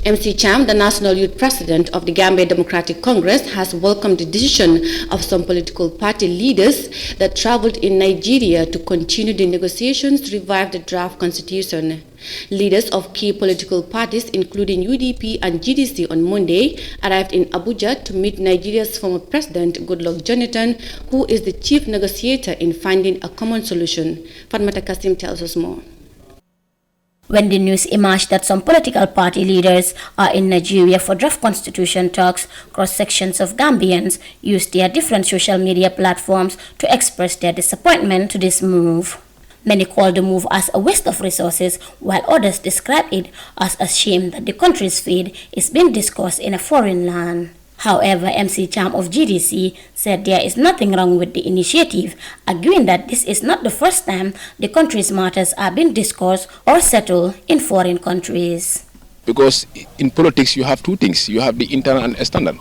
MC Cham, the National Youth President of the Gambia Democratic Congress, has welcomed the decision of some political party leaders that traveled in Nigeria to continue the negotiations to revive the draft constitution. Leaders of key political parties, including UDP and GDC, on Monday arrived in Abuja to meet Nigeria's former president, Goodluck Jonathan, who is the chief negotiator in finding a common solution. Fatmata Kasim tells us more. When the news emerged that some political party leaders are in Nigeria for draft constitution talks, cross-sections of Gambians used their different social media platforms to express their disappointment to this move. Many called the move as a waste of resources, while others described it as a shame that the country's fate is being discussed in a foreign land. However, MC Cham of GDC said there is nothing wrong with the initiative, arguing that this is not the first time the country's matters are being discussed or settled in foreign countries. Because in politics you have two things, you have the internal and external.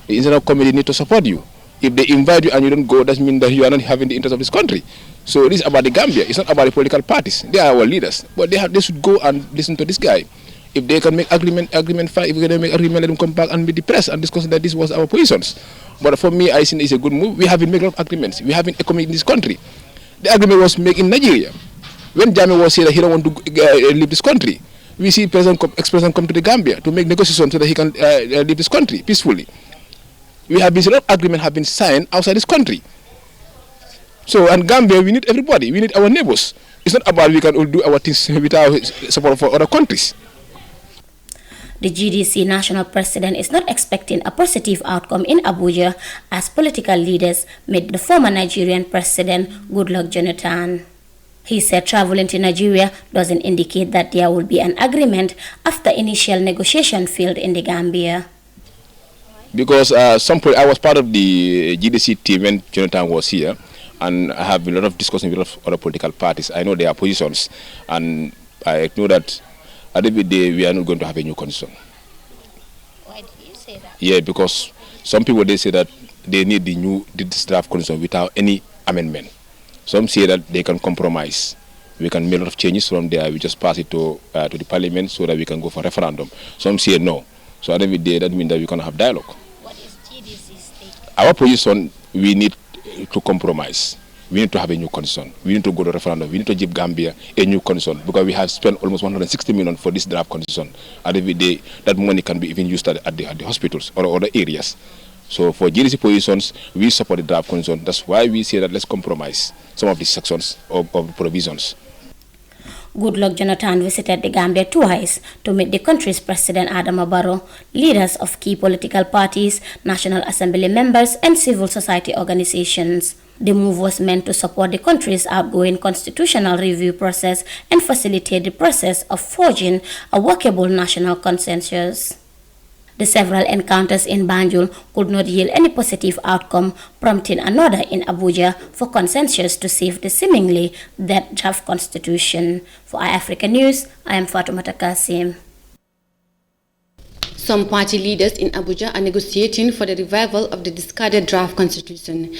The internal committee need to support you. If they invite you and you don't go, that means that you are not having the interest of this country. So this is about the Gambia, it's not about the political parties. They are our leaders, but they should go and listen to this guy. If they can make agreement fine. If we can make agreement, let them come back and be the press and discuss that this was our positions. But for me, I think it's a good move. We haven't made a lot of agreements. We haven't economic in this country. The agreement was made in Nigeria. When Jammeh was saying that he don't want to leave this country, we see ex-president come to the Gambia to make negotiations so that he can leave this country peacefully. We have a lot of agreements have been signed outside this country. So, and Gambia, we need everybody. We need our neighbors. It's not about we can all do our things without support for other countries. The GDC national president is not expecting a positive outcome in Abuja as political leaders met the former Nigerian president, Goodluck Jonathan. He said traveling to Nigeria doesn't indicate that there will be an agreement after initial negotiation failed in the Gambia. Because I was part of the GDC team when Jonathan was here, and I have a lot of discussion with a lot of other political parties. I know their positions, and I know that at the end of the day, we are not going to have a new constitution. Why do you say that? Yeah, because some people, they say that they need this draft constitution without any amendment. Some say that they can compromise. We can make a lot of changes from there. We just pass it to the parliament so that we can go for referendum. Some say no. So at the end of the day, that means that we can have dialogue. What is GDC's take? Our position, we need to compromise. We need to have a new constitution. We need to go to referendum. We need to give Gambia a new constitution because we have spent almost 160 million for this draft constitution. At every day, that money can be even used at the hospitals or other areas. So for GDC positions, we support the draft constitution. That's why we say that let's compromise some of these sections of provisions. Goodluck Jonathan visited the Gambia twice to meet the country's President Adama Barrow, leaders of key political parties, National Assembly members, and civil society organizations. The move was meant to support the country's outgoing constitutional review process and facilitate the process of forging a workable national consensus. The several encounters in Banjul could not yield any positive outcome, prompting another in Abuja for consensus to save the seemingly dead draft constitution. For iAfrica News, I am Fatoumata Kasim. Some party leaders in Abuja are negotiating for the revival of the discarded draft constitution.